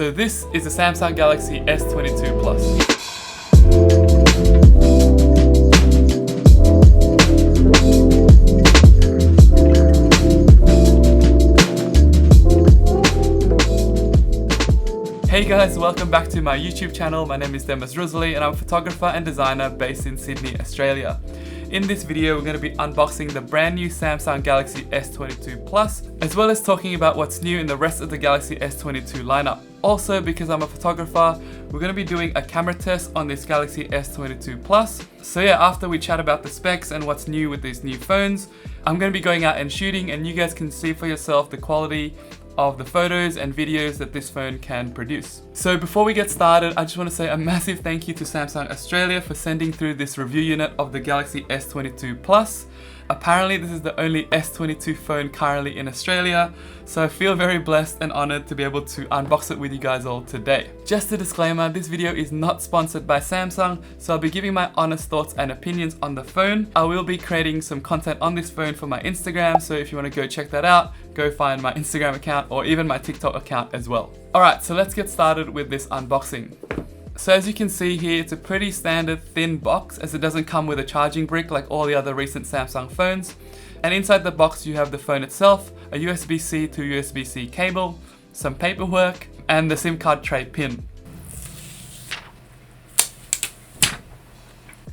So this is the Samsung Galaxy S22 Plus. Hey guys, welcome back to my YouTube channel. My name is Demis Rosalie and I'm a photographer and designer based in Sydney, Australia. In this video, we're going to be unboxing the brand new Samsung Galaxy S22 Plus, as well as talking about what's new in the rest of the Galaxy S22 lineup. Also, because I'm a photographer, we're going to be doing a camera test on this Galaxy S22 Plus. So yeah, after we chat about the specs and what's new with these new phones, I'm going to be going out and shooting and you guys can see for yourself the quality of the photos and videos that this phone can produce. So before we get started, I just want to say a massive thank you to Samsung Australia for sending through this review unit of the Galaxy S22 Plus. Apparently this is the only S22 phone currently in Australia, so I feel very blessed and honoured to be able to unbox it with you guys all today. Just a disclaimer, this video is not sponsored by Samsung, so I'll be giving my honest thoughts and opinions on the phone. I will be creating some content on this phone for my Instagram, so if you want to go check that out, go find my Instagram account or even my TikTok account as well. Alright, so let's get started with this unboxing. So as you can see here, it's a pretty standard thin box as it doesn't come with a charging brick like all the other recent Samsung phones. And inside the box you have the phone itself, a USB-C to USB-C cable, some paperwork, and the SIM card tray pin.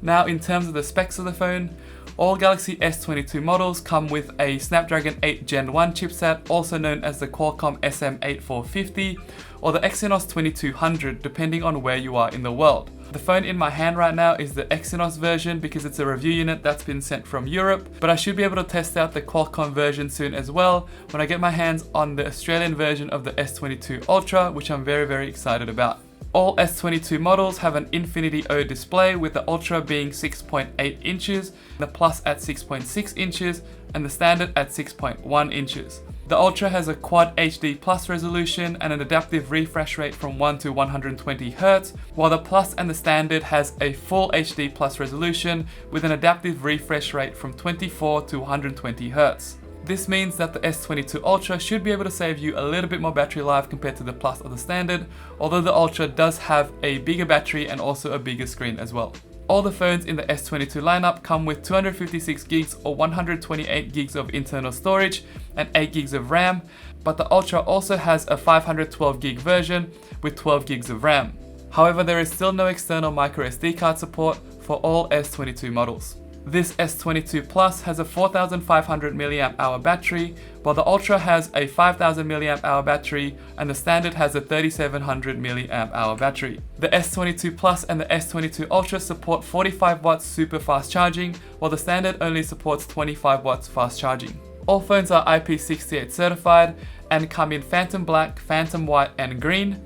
Now in terms of the specs of the phone, all Galaxy S22 models come with a Snapdragon 8 Gen 1 chipset, also known as the Qualcomm SM8450 or the Exynos 2200, depending on where you are in the world. The phone in my hand right now is the Exynos version because it's a review unit that's been sent from Europe, but I should be able to test out the Qualcomm version soon as well when I get my hands on the Australian version of the S22 Ultra, which I'm very excited about. All S22 models have an Infinity O display, with the Ultra being 6.8 inches, the Plus at 6.6 inches, and the Standard at 6.1 inches. The Ultra has a Quad HD Plus resolution and an adaptive refresh rate from 1 to 120 Hz, while the Plus and the Standard has a full HD Plus resolution with an adaptive refresh rate from 24 to 120 Hz. This means that the S22 Ultra should be able to save you a little bit more battery life compared to the Plus or the Standard, although the Ultra does have a bigger battery and also a bigger screen as well. All the phones in the S22 lineup come with 256 gigs or 128 gigs of internal storage and 8 gigs of RAM, but the Ultra also has a 512 gig version with 12 gigs of RAM. However, there is still no external microSD card support for all S22 models. This S22 Plus has a 4500 mAh battery, while the Ultra has a 5000 mAh battery and the Standard has a 3700 mAh battery. The S22 Plus and the S22 Ultra support 45 watts super fast charging, while the Standard only supports 25 watts fast charging. All phones are IP68 certified and come in Phantom Black, Phantom White and Green.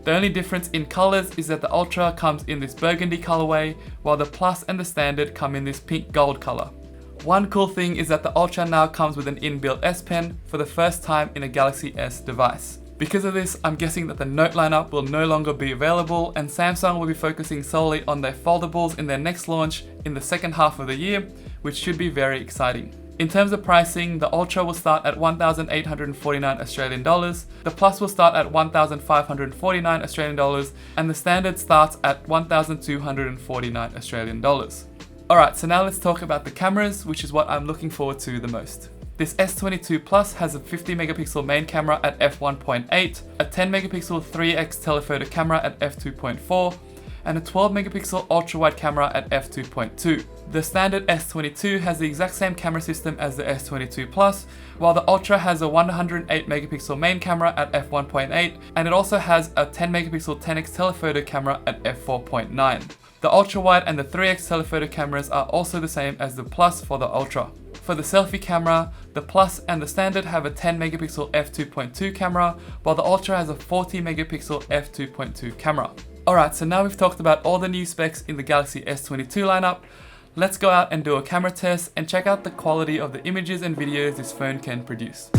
The only difference in colours is that the Ultra comes in this burgundy colourway, while the Plus and the Standard come in this pink gold colour. One cool thing is that the Ultra now comes with an inbuilt S Pen for the first time in a Galaxy S device. Because of this, I'm guessing that the Note lineup will no longer be available and Samsung will be focusing solely on their foldables in their next launch in the second half of the year, which should be very exciting. In terms of pricing, the Ultra will start at 1,849 Australian dollars, the Plus will start at 1,549 Australian dollars, and the Standard starts at 1,249 Australian dollars. Alright, so now let's talk about the cameras, which is what I'm looking forward to the most. This S22 Plus has a 50 megapixel main camera at f1.8, a 10 megapixel 3x telephoto camera at f2.4, and a 12 megapixel ultra wide camera at f2.2. The standard S22 has the exact same camera system as the S22 Plus, while the Ultra has a 108 megapixel main camera at f1.8 and it also has a 10 megapixel 10x telephoto camera at f4.9. The ultra wide and the 3x telephoto cameras are also the same as the Plus for the Ultra. For the selfie camera, the Plus and the Standard have a 10 megapixel f2.2 camera, while the Ultra has a 40 megapixel f2.2 camera. Alright, so now we've talked about all the new specs in the Galaxy S22 lineup. Let's go out and do a camera test and check out the quality of the images and videos this phone can produce.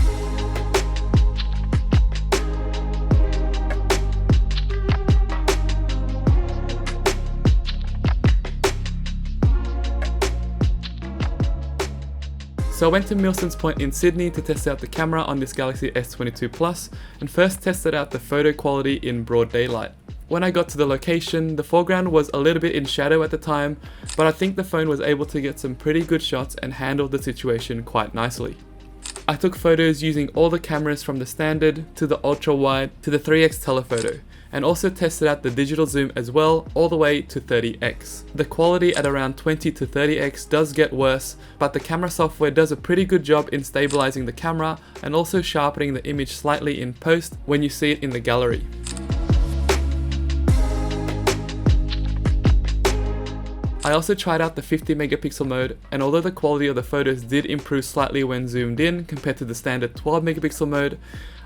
So I went to Milsons Point in Sydney to test out the camera on this Galaxy S22 Plus and first tested out the photo quality in broad daylight. When I got to the location, the foreground was a little bit in shadow at the time, but I think the phone was able to get some pretty good shots and handled the situation quite nicely. I took photos using all the cameras from the standard to the ultra wide to the 3x telephoto, and also tested out the digital zoom as well, all the way to 30x. The quality at around 20 to 30x does get worse, but the camera software does a pretty good job in stabilizing the camera and also sharpening the image slightly in post when you see it in the gallery. I also tried out the 50 megapixel mode, and although the quality of the photos did improve slightly when zoomed in compared to the standard 12 megapixel mode,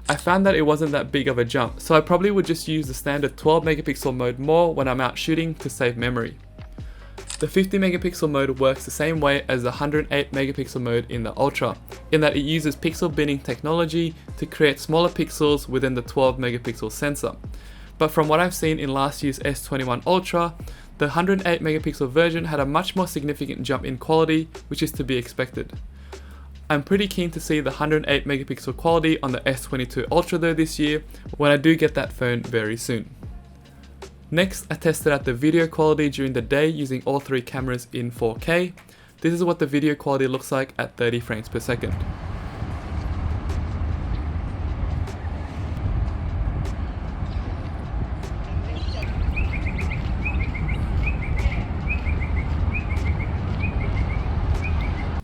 I found that it wasn't that big of a jump, so I probably would just use the standard 12 megapixel mode more when I'm out shooting to save memory. The 50 megapixel mode works the same way as the 108 megapixel mode in the Ultra, in that it uses pixel binning technology to create smaller pixels within the 12 megapixel sensor. But from what I've seen in last year's S21 Ultra, the 108 megapixel version had a much more significant jump in quality, which is to be expected. I'm pretty keen to see the 108 megapixel quality on the S22 Ultra though this year, when I do get that phone very soon. Next, I tested out the video quality during the day using all three cameras in 4K. This is what the video quality looks like at 30 frames per second.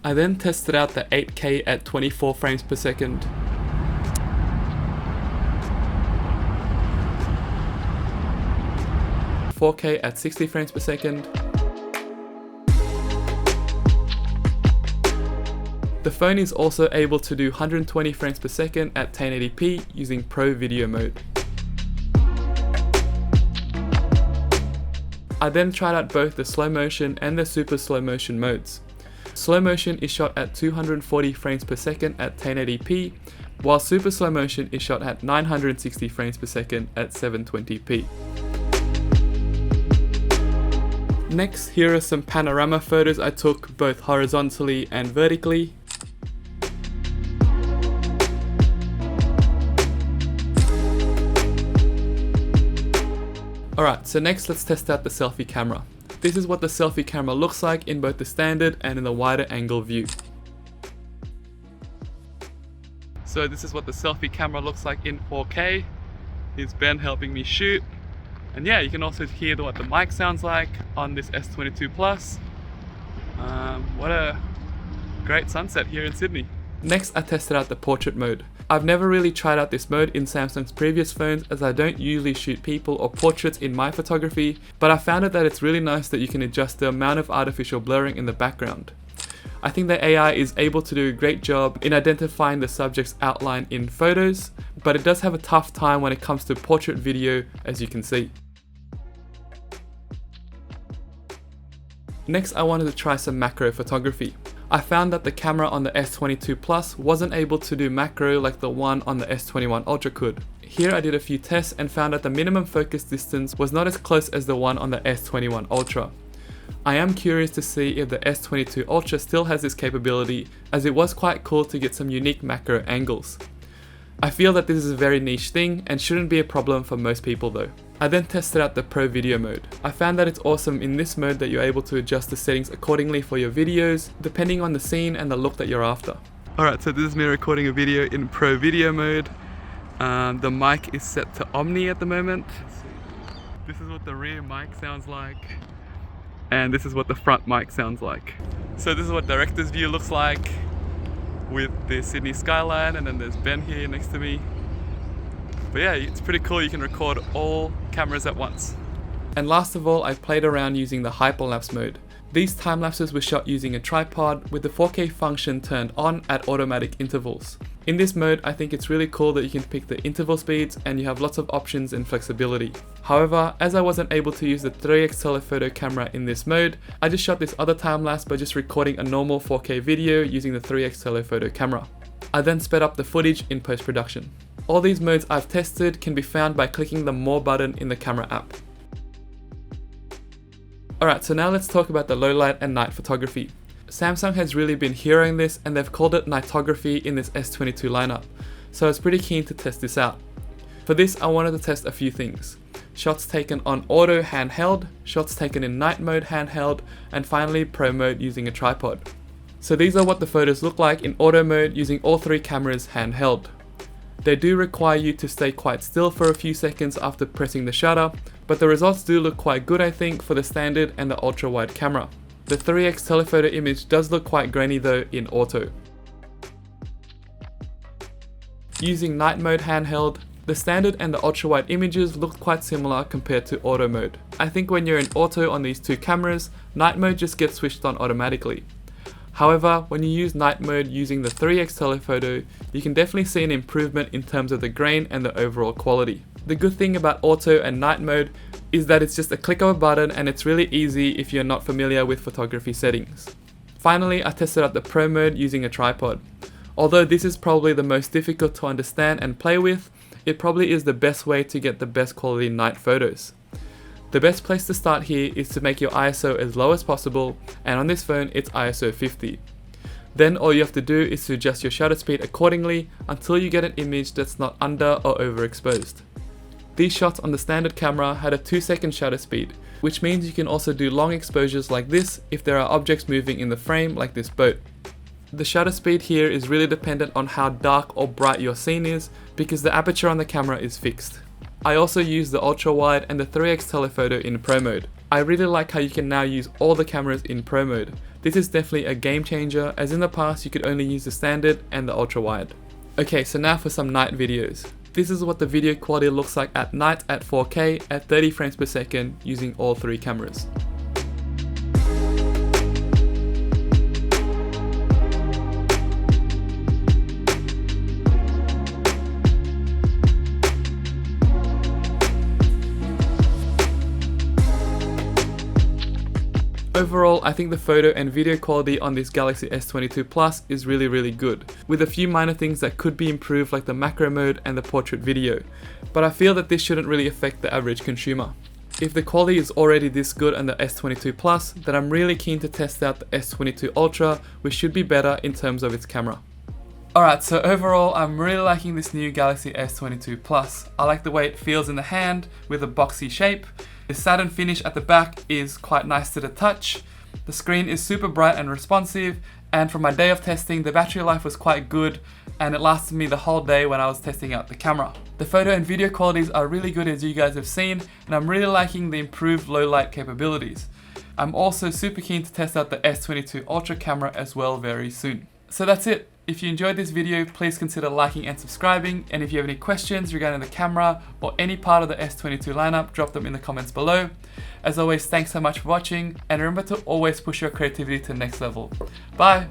I then tested out the 8K at 24 frames per second. ,4K at 60 frames per second. The phone is also able to do 120 frames per second at 1080p using Pro Video mode. I then tried out both the slow motion and the super slow motion modes. Slow motion is shot at 240 frames per second at 1080p, while super slow motion is shot at 960 frames per second at 720p. Next, here are some panorama photos I took both horizontally and vertically. Alright, so next let's test out the selfie camera. This is what the selfie camera looks like in both the standard and in the wider angle view. So this is what the selfie camera looks like in 4K. Here's Ben helping me shoot. And yeah, you can also hear what the mic sounds like on this S22 Plus. What a great sunset here in Sydney. Next, I tested out the portrait mode. I've never really tried out this mode in Samsung's previous phones, as I don't usually shoot people or portraits in my photography, but I found that it's really nice that you can adjust the amount of artificial blurring in the background. I think the AI is able to do a great job in identifying the subject's outline in photos, but it does have a tough time when it comes to portrait video, as you can see. Next, I wanted to try some macro photography. I found that the camera on the S22 Plus wasn't able to do macro like the one on the S21 Ultra could. Here I did a few tests and found that the minimum focus distance was not as close as the one on the S21 Ultra. I am curious to see if the S22 Ultra still has this capability, as it was quite cool to get some unique macro angles. I feel that this is a very niche thing and shouldn't be a problem for most people though. I then tested out the Pro Video mode. I found that it's awesome in this mode that you're able to adjust the settings accordingly for your videos, depending on the scene and the look that you're after. Alright, so this is me recording a video in Pro Video mode. The mic is set to Omni at the moment. This is what the rear mic sounds like. And this is what the front mic sounds like. So this is what director's view looks like with the Sydney skyline, and then there's Ben here next to me. But yeah, it's pretty cool, you can record all cameras at once. And last of all, I played around using the hyperlapse mode. These time lapses were shot using a tripod with the 4K function turned on at automatic intervals. In this mode, I think it's really cool that you can pick the interval speeds and you have lots of options and flexibility. However, as I wasn't able to use the 3x telephoto camera in this mode, I just shot this other time lapse by just recording a normal 4K video using the 3x telephoto camera. I then sped up the footage in post-production. All these modes I've tested can be found by clicking the More button in the camera app. Alright, so now let's talk about the low light and night photography. Samsung has really been heroing this, and they've called it nightography in this S22 lineup, so I was pretty keen to test this out. For this, I wanted to test a few things. Shots taken on auto handheld, shots taken in night mode handheld, and finally pro mode using a tripod. So these are what the photos look like in auto mode using all three cameras handheld. They do require you to stay quite still for a few seconds after pressing the shutter, but the results do look quite good I think for the standard and the ultra wide camera. The 3x telephoto image does look quite grainy though in auto. Using night mode handheld, the standard and the ultra wide images looked quite similar compared to auto mode. I think when you're in auto on these two cameras, night mode just gets switched on automatically. However, when you use night mode using the 3x telephoto, you can definitely see an improvement in terms of the grain and the overall quality. The good thing about auto and night mode is that it's just a click of a button and it's really easy if you're not familiar with photography settings. Finally, I tested out the pro mode using a tripod. Although this is probably the most difficult to understand and play with, it probably is the best way to get the best quality night photos. The best place to start here is to make your ISO as low as possible, and on this phone it's ISO 50. Then all you have to do is to adjust your shutter speed accordingly until you get an image that's not under or overexposed. These shots on the standard camera had a 2-second shutter speed, which means you can also do long exposures like this if there are objects moving in the frame like this boat. The shutter speed here is really dependent on how dark or bright your scene is because the aperture on the camera is fixed. I also use the ultra wide and the 3x telephoto in pro mode. I really like how you can now use all the cameras in pro mode. This is definitely a game changer, as in the past you could only use the standard and the ultra wide. Okay, so now for some night videos. This is what the video quality looks like at night at 4K at 30 frames per second using all three cameras. Overall, I think the photo and video quality on this Galaxy S22 Plus is really good, with a few minor things that could be improved like the macro mode and the portrait video, but I feel that this shouldn't really affect the average consumer. If the quality is already this good on the S22 Plus, then I'm really keen to test out the S22 Ultra, which should be better in terms of its camera. Alright, so overall I'm really liking this new Galaxy S22 Plus. I like the way it feels in the hand with a boxy shape. The satin finish at the back is quite nice to the touch. The screen is super bright and responsive, and for my day of testing, the battery life was quite good and it lasted me the whole day when I was testing out the camera. The photo and video qualities are really good as you guys have seen, and I'm really liking the improved low light capabilities. I'm also super keen to test out the S22 Ultra camera as well very soon. So that's it. If you enjoyed this video, please consider liking and subscribing, and if you have any questions regarding the camera or any part of the S22 lineup, drop them in the comments below. As always, thanks so much for watching, and remember to always push your creativity to the next level. Bye!